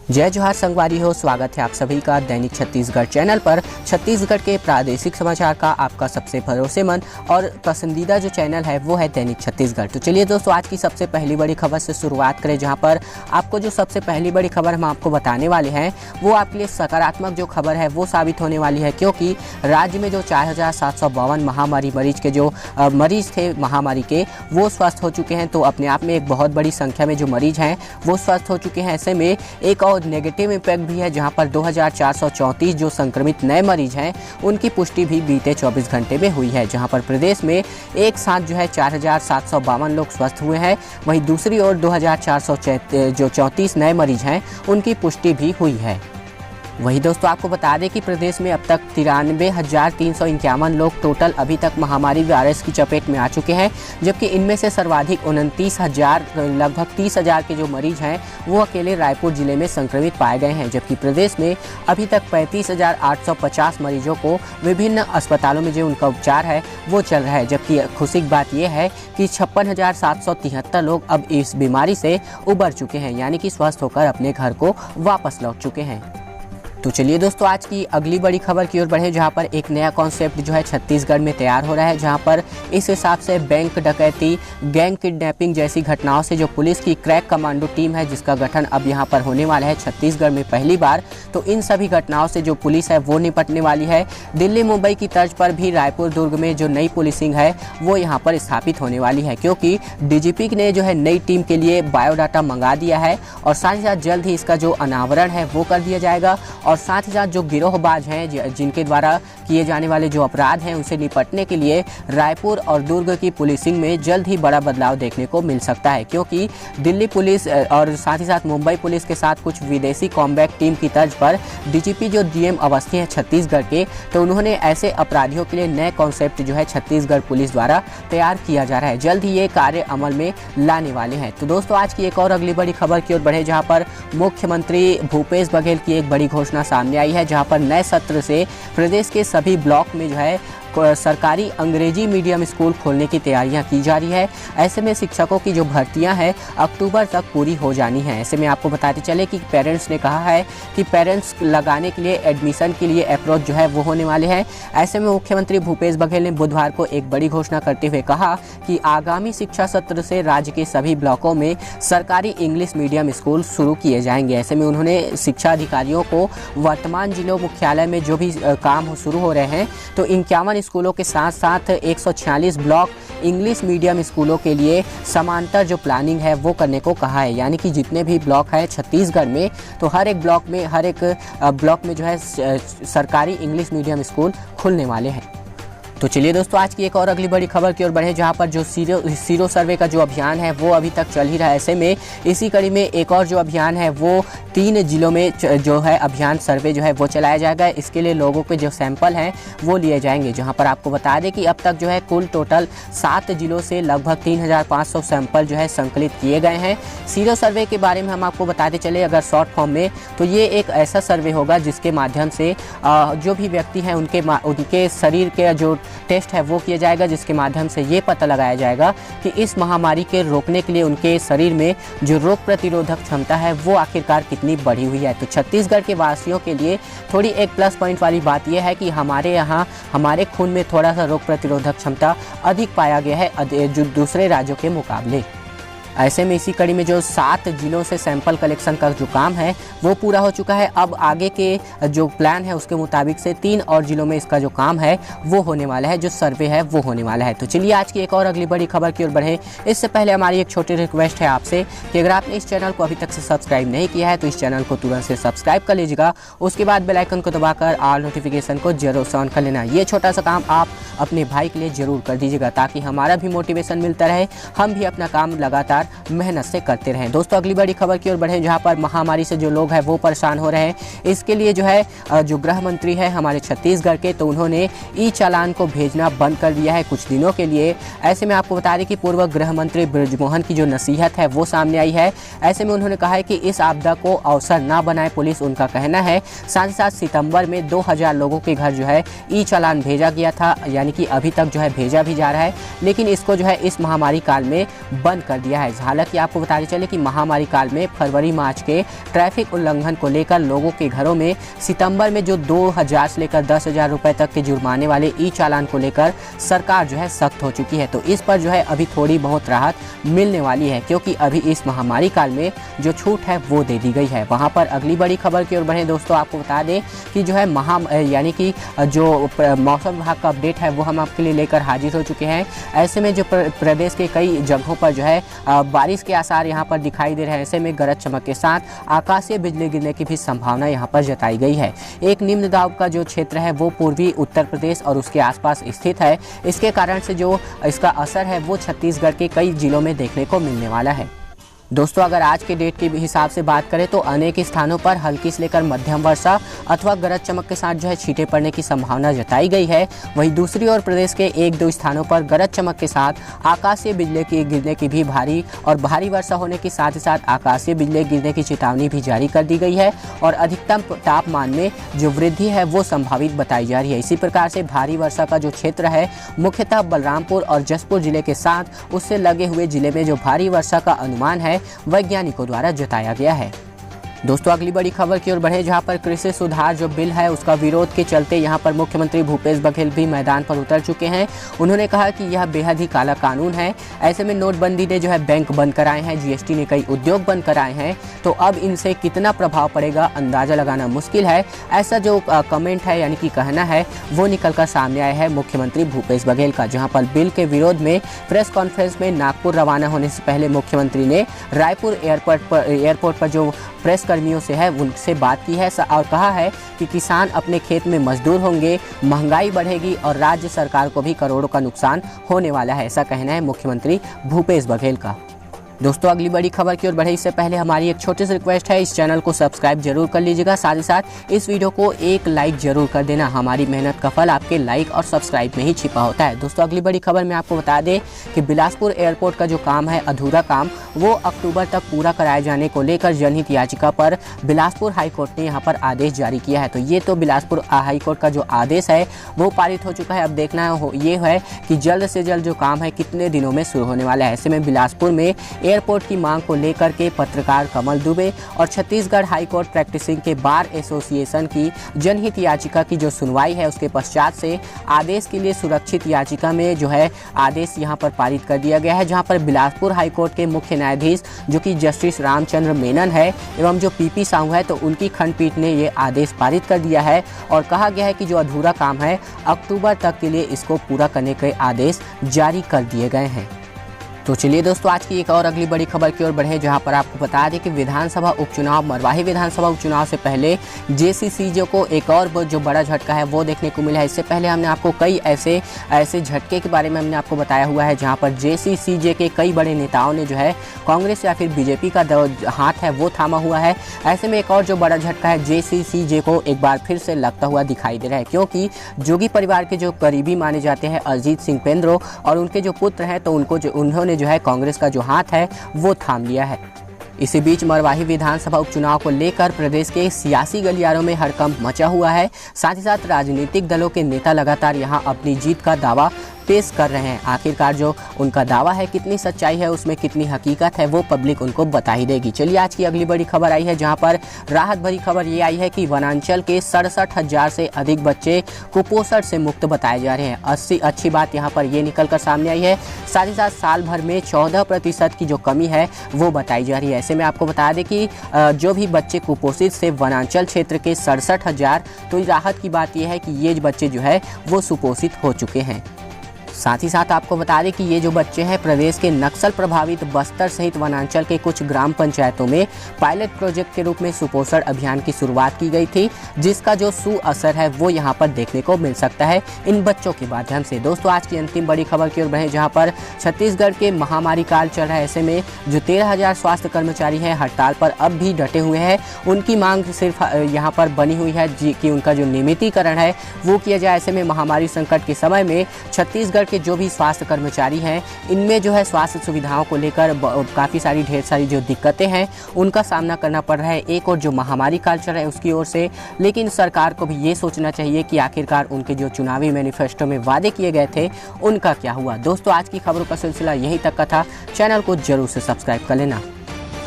जय जोहार संगवारी हो, स्वागत है आप सभी का दैनिक छत्तीसगढ़ चैनल पर। छत्तीसगढ़ के प्रादेशिक समाचार का आपका सबसे भरोसेमंद और पसंदीदा जो चैनल है वो है दैनिक छत्तीसगढ़। तो चलिए दोस्तों, आज की सबसे पहली बड़ी खबर से शुरुआत करें, जहां पर आपको जो सबसे पहली बड़ी खबर हम आपको बताने वाले हैं वो आपके लिए सकारात्मक जो खबर है वो साबित होने वाली है, क्योंकि राज्य में जो 4752 महामारी मरीज के जो मरीज थे महामारी के वो स्वस्थ हो चुके हैं। तो अपने आप में एक बहुत बड़ी संख्या में जो मरीज हैं वो स्वस्थ हो चुके हैं। ऐसे में एक और नेगेटिव इम्पैक्ट भी है, जहां पर 2434 जो संक्रमित नए मरीज हैं उनकी पुष्टि भी बीते 24 घंटे में हुई है, जहां पर प्रदेश में एक साथ जो है 4752 लोग स्वस्थ हुए हैं। वहीं दूसरी ओर 2434 नए मरीज हैं उनकी पुष्टि भी हुई है। वही दोस्तों, आपको बता दें कि प्रदेश में अब तक 93,351 लोग टोटल अभी तक महामारी वायरस की चपेट में आ चुके हैं, जबकि इनमें से सर्वाधिक 29,000 लगभग 30,000 के जो मरीज हैं वो अकेले रायपुर जिले में संक्रमित पाए गए हैं। जबकि प्रदेश में अभी तक 35,850 मरीजों को विभिन्न अस्पतालों में जो उनका उपचार है वो चल रहा है। जबकि खुशी की बात यह है कि 56,773 लोग अब इस बीमारी से उबर चुके हैं, यानी कि स्वस्थ होकर अपने घर को वापस लौट चुके हैं। तो चलिए दोस्तों, आज की अगली बड़ी खबर की ओर बढ़े, जहां पर एक नया कॉन्सेप्ट जो है छत्तीसगढ़ में तैयार हो रहा है, जहां पर इस हिसाब से बैंक डकैती, गैंग किडनैपिंग जैसी घटनाओं से जो पुलिस की क्रैक कमांडो टीम है जिसका गठन अब यहां पर होने वाला है छत्तीसगढ़ में पहली बार, तो इन सभी घटनाओं से जो पुलिस है वो निपटने वाली है। दिल्ली मुंबई की तर्ज पर भी रायपुर दुर्ग में जो नई पुलिसिंग है वो यहाँ पर स्थापित होने वाली है, क्योंकि डीजीपी ने जो है नई टीम के लिए बायोडाटा मंगा दिया है और साथ ही साथ जल्द ही इसका जो अनावरण है वो कर दिया जाएगा। और साथ ही साथ जो गिरोहबाज हैं जिनके द्वारा किए जाने वाले जो अपराध हैं उनसे निपटने के लिए रायपुर और दुर्ग की पुलिसिंग में जल्द ही बड़ा बदलाव देखने को मिल सकता है, क्योंकि दिल्ली पुलिस और साथ ही साथ मुंबई पुलिस के साथ कुछ विदेशी कॉम्बैट टीम की तर्ज पर डीजीपी जो डीएम अवस्थी हैं छत्तीसगढ़ के, तो उन्होंने ऐसे अपराधियों के लिए नए कॉन्सेप्ट जो है छत्तीसगढ़ पुलिस द्वारा तैयार किया जा रहा है। जल्द ही ये कार्य अमल में लाने वाले हैं। तो दोस्तों, आज की एक और अगली बड़ी खबर की ओर बढ़े, जहाँ पर मुख्यमंत्री भूपेश बघेल की एक बड़ी घोषणा सामने आई है, जहां पर नए सत्र से प्रदेश के सभी ब्लॉक में जो है सरकारी अंग्रेजी मीडियम स्कूल खोलने की तैयारियां की जा रही है। ऐसे में शिक्षकों की जो भर्तियां हैं अक्टूबर तक पूरी हो जानी है। ऐसे में आपको बताते चले कि पेरेंट्स ने कहा है कि पेरेंट्स लगाने के लिए एडमिशन के लिए अप्रोच जो है वो होने वाले हैं। ऐसे में मुख्यमंत्री भूपेश बघेल ने बुधवार को एक बड़ी घोषणा करते हुए कहा कि आगामी शिक्षा सत्र से राज्य के सभी ब्लॉकों में सरकारी इंग्लिश मीडियम स्कूल शुरू किए जाएंगे। ऐसे में उन्होंने शिक्षा अधिकारियों को वर्तमान जिलों मुख्यालय में जो भी काम शुरू हो रहे हैं, तो 51 स्कूलों के साथ साथ 146 ब्लॉक इंग्लिश मीडियम स्कूलों के लिए समांतर जो प्लानिंग है वो करने को कहा है। यानी कि जितने भी ब्लॉक है छत्तीसगढ़ में, तो हर एक ब्लॉक में जो है सरकारी इंग्लिश मीडियम स्कूल खुलने वाले हैं। तो चलिए दोस्तों, आज की एक और अगली बड़ी खबर की ओर बढ़े, जहां पर जो सीरो सर्वे का जो अभियान है वो अभी तक चल ही रहा है। ऐसे में इसी कड़ी में एक और जो अभियान है वो 3 जिलों में जो है अभियान सर्वे जो है वो चलाया जाएगा। इसके लिए लोगों के जो सैंपल हैं वो लिए जाएंगे, जहां पर आपको बता दें कि अब तक जो है कुल टोटल 7 जिलों से लगभग 3500 सैंपल जो है संकलित किए गए हैं। सीरो सर्वे के बारे में हम आपको बताते चले अगर शॉर्ट फॉर्म में, तो ये एक ऐसा सर्वे होगा जिसके माध्यम से जो भी व्यक्ति हैं उनके शरीर के जो टेस्ट है वो किया जाएगा, जिसके माध्यम से ये पता लगाया जाएगा कि इस महामारी के रोकने के लिए उनके शरीर में जो रोग प्रतिरोधक क्षमता है वो आखिरकार कितनी बढ़ी हुई है। तो छत्तीसगढ़ के वासियों के लिए थोड़ी एक प्लस पॉइंट वाली बात यह है कि हमारे यहाँ हमारे खून में थोड़ा सा रोग प्रतिरोधक क्षमता अधिक पाया गया है जो दूसरे राज्यों के मुकाबले। ऐसे में इसी कड़ी में जो 7 जिलों से सैंपल कलेक्शन का जो काम है वो पूरा हो चुका है। अब आगे के जो प्लान है उसके मुताबिक से 3 और जिलों में इसका जो काम है वो होने वाला है, जो सर्वे है वो होने वाला है। तो चलिए आज की एक और अगली बड़ी खबर की ओर बढ़े। इससे पहले हमारी एक छोटी रिक्वेस्ट है आपसे कि अगर आपने इस चैनल को अभी तक से सब्सक्राइब नहीं किया है तो इस चैनल को तुरंत से सब्सक्राइब कर लीजिएगा। उसके बाद बेल आइकन को दबाकर ऑल नोटिफिकेशन को जरूर ऑन कर लेना। ये छोटा सा काम आप अपने भाई के लिए जरूर कर दीजिएगा, ताकि हमारा भी मोटिवेशन मिलता रहे, हम भी अपना काम लगातार मेहनत से करते रहें। दोस्तों, अगली बड़ी खबर की ओर बढ़े, जहां पर महामारी से जो लोग हैं वो परेशान हो रहे हैं। इसके लिए जो है जो गृह मंत्री है हमारे छत्तीसगढ़ के, तो उन्होंने ई चालान को भेजना बंद कर दिया है कुछ दिनों के लिए। ऐसे में आपको बता दें कि पूर्व गृह मंत्री बृजमोहन की जो नसीहत है वो सामने आई है। ऐसे में उन्होंने कहा है कि इस आपदा को अवसर ना बनाए पुलिस, उनका कहना है। साथ ही साथ सितंबर में 2000 लोगों के घर जो है ई चालान भेजा गया था, यानी कि अभी तक जो है भेजा भी जा रहा है, लेकिन इसको जो है इस महामारी काल में बंद कर दिया है। हालांकि आपको बताते चले कि महामारी काल में फरवरी मार्च के ट्रैफिक उल्लंघन को लेकर लोगों के घरों में सितंबर में जो 2000 से लेकर 10,000 रुपए तक के जुर्माने वाले ई चालान को लेकर सरकार जो है सख्त हो चुकी है। तो इस पर जो है अभी थोड़ी बहुत राहत मिलने वाली है, क्योंकि अभी इस महामारी काल में जो छूट है वो दे दी गई है। वहाँ पर अगली बड़ी खबर की ओर बढ़े दोस्तों, आपको बता दें कि जो है यानी कि जो मौसम विभाग का अपडेट है वो हम आपके लिए लेकर हाजिर हो चुके हैं। ऐसे में जो प्रदेश के कई जगहों पर जो है बारिश के आसार यहाँ पर दिखाई दे रहे हैं। ऐसे में गरज चमक के साथ आकाशीय बिजली गिरने की भी संभावना यहाँ पर जताई गई है। एक निम्न दाब का जो क्षेत्र है वो पूर्वी उत्तर प्रदेश और उसके आसपास स्थित है। इसके कारण से जो इसका असर है वो छत्तीसगढ़ के कई जिलों में देखने को मिलने वाला है। दोस्तों अगर आज के डेट के हिसाब से बात करें तो अनेक स्थानों पर हल्की से लेकर मध्यम वर्षा अथवा गरज चमक के साथ जो है छींटे पड़ने की संभावना जताई गई है। वहीं दूसरी ओर प्रदेश के 1-2 स्थानों पर गरज चमक के साथ आकाशीय बिजली गिरने की भी भारी वर्षा होने के साथ ही साथ आकाशीय बिजली गिरने की चेतावनी भी जारी कर दी गई है और अधिकतम तापमान में जो वृद्धि है वो संभावित बताई जा रही है। इसी प्रकार से भारी वर्षा का जो क्षेत्र है मुख्यतः बलरामपुर और जसपुर जिले के साथ उससे लगे हुए जिले में जो भारी वर्षा का अनुमान है वैज्ञानिकों द्वारा जताया गया है। दोस्तों अगली बड़ी खबर की ओर बढ़े, जहां पर कृषि सुधार जो बिल है उसका विरोध के चलते यहां पर मुख्यमंत्री भूपेश बघेल भी मैदान पर उतर चुके हैं। उन्होंने कहा कि यह बेहद ही काला कानून है। ऐसे में नोटबंदी ने जो है बैंक बंद कराए हैं, जीएसटी ने कई उद्योग बंद कराए हैं, तो अब इनसे कितना प्रभाव पड़ेगा अंदाजा लगाना मुश्किल है। ऐसा जो कमेंट है यानी कि कहना है वो निकल कर सामने आया है मुख्यमंत्री भूपेश बघेल का, जहाँ पर बिल के विरोध में प्रेस कॉन्फ्रेंस में नागपुर रवाना होने से पहले मुख्यमंत्री ने रायपुर एयरपोर्ट पर जो प्रेस कर्मियों से है उनसे बात की है और कहा है कि किसान अपने खेत में मजदूर होंगे, महंगाई बढ़ेगी और राज्य सरकार को भी करोड़ों का नुकसान होने वाला है। ऐसा कहना है मुख्यमंत्री भूपेश बघेल का। दोस्तों अगली बड़ी खबर की ओर बढ़े इससे पहले हमारी एक छोटी सी रिक्वेस्ट है, इस चैनल को सब्सक्राइब जरूर कर लीजिएगा, साथ ही साथ इस वीडियो को एक लाइक जरूर कर देना। हमारी मेहनत का फल आपके लाइक और सब्सक्राइब में ही छिपा होता है। दोस्तों अगली बड़ी खबर में आपको बता दें कि बिलासपुर एयरपोर्ट का जो काम है अधूरा काम वो अक्टूबर तक पूरा कराए जाने को लेकर जनहित याचिका पर बिलासपुर हाईकोर्ट ने यहाँ पर आदेश जारी किया है। तो ये तो बिलासपुर हाईकोर्ट का जो आदेश है वो पारित हो चुका है। अब देखना ये है कि जल्द से जल्द जो काम है कितने दिनों में शुरू होने वाला है। ऐसे में बिलासपुर में एयरपोर्ट की मांग को लेकर के पत्रकार कमल दुबे और छत्तीसगढ़ हाईकोर्ट प्रैक्टिसिंग के बार एसोसिएशन की जनहित याचिका की जो सुनवाई है उसके पश्चात से आदेश के लिए सुरक्षित याचिका में जो है आदेश यहां पर पारित कर दिया गया है, जहां पर बिलासपुर हाईकोर्ट के मुख्य न्यायाधीश जो कि जस्टिस रामचंद्र मेनन है एवं जो पीपी साहू है तो उनकी खंडपीठ ने ये आदेश पारित कर दिया है और कहा गया है कि जो अधूरा काम है अक्टूबर तक के लिए इसको पूरा करने के आदेश जारी कर दिए गए हैं। तो चलिए दोस्तों आज की एक और अगली बड़ी खबर की ओर बढ़े, जहां पर आपको बता दें कि विधानसभा उपचुनाव मरवाही विधानसभा उपचुनाव से पहले जेसीसीजे को एक और जो बड़ा झटका है वो देखने को मिला है। इससे पहले हमने आपको कई ऐसे झटके के बारे में हमने आपको बताया हुआ है, जहां पर जेसीसीजे के कई बड़े नेताओं ने जो है कांग्रेस या फिर बीजेपी का हाथ है वो थामा हुआ है। ऐसे में एक और जो बड़ा झटका है जेसीसीजे को एक बार फिर से लगता हुआ दिखाई दे रहा है, क्योंकि जोगी परिवार के जो करीबी माने जाते हैं अजीत सिंह पेंद्रो और उनके जो पुत्र हैं तो उन्होंने जो है कांग्रेस का जो हाथ है वो थाम लिया है। इसी बीच मरवाही विधानसभा उपचुनाव को लेकर प्रदेश के सियासी गलियारों में हड़कंप मचा हुआ है। साथ ही साथ राजनीतिक दलों के नेता लगातार यहां अपनी जीत का दावा पेश कर रहे हैं। आखिरकार जो उनका दावा है कितनी सच्चाई है, उसमें कितनी हकीकत है, वो पब्लिक उनको बता ही देगी। चलिए आज की अगली बड़ी खबर आई है, जहां पर राहत भरी खबर ये आई है कि वनांचल के 67,000 से अधिक बच्चे कुपोषण से मुक्त बताए जा रहे हैं। अच्छी बात यहां पर ये निकल कर सामने आई है। साथ ही साथ साल भर में 14% की जो कमी है वो बताई जा रही है। ऐसे में आपको बता दें कि जो भी बच्चे कुपोषित से वनांचल क्षेत्र के 67,000, तो राहत की बात यह है कि ये बच्चे जो है वो सुपोषित हो चुके हैं। साथ ही साथ आपको बता दें कि ये जो बच्चे हैं प्रदेश के नक्सल प्रभावित बस्तर सहित वनांचल के कुछ ग्राम पंचायतों में पायलट प्रोजेक्ट के रूप में सुपोषण अभियान की शुरुआत की गई थी, जिसका जो सुअसर है वो यहाँ पर देखने को मिल सकता है इन बच्चों के माध्यम से। दोस्तों आज की अंतिम बड़ी खबर की ओर बढ़े, जहाँ पर छत्तीसगढ़ के महामारी काल चल रहा है। ऐसे में जो 13,000 स्वास्थ्य कर्मचारी हैं हड़ताल पर अब भी डटे हुए हैं। उनकी मांग सिर्फ यहाँ पर बनी हुई है कि उनका जो नियमितीकरण है वो किया जाए। ऐसे में महामारी संकट के समय में छत्तीसगढ़ छत्तीसगढ़ के जो भी स्वास्थ्य कर्मचारी हैं, इनमें जो है स्वास्थ्य सुविधाओं को लेकर काफ़ी सारी ढेर सारी जो दिक्कतें हैं उनका सामना करना पड़ रहा है। एक और जो महामारी काल चल रहा है उसकी ओर से, लेकिन सरकार को भी ये सोचना चाहिए कि आखिरकार उनके जो चुनावी मैनिफेस्टो में वादे किए गए थे उनका क्या हुआ। दोस्तों, आज की खबरों का सिलसिला यहीं तक का था। चैनल को जरूर से सब्सक्राइब कर लेना।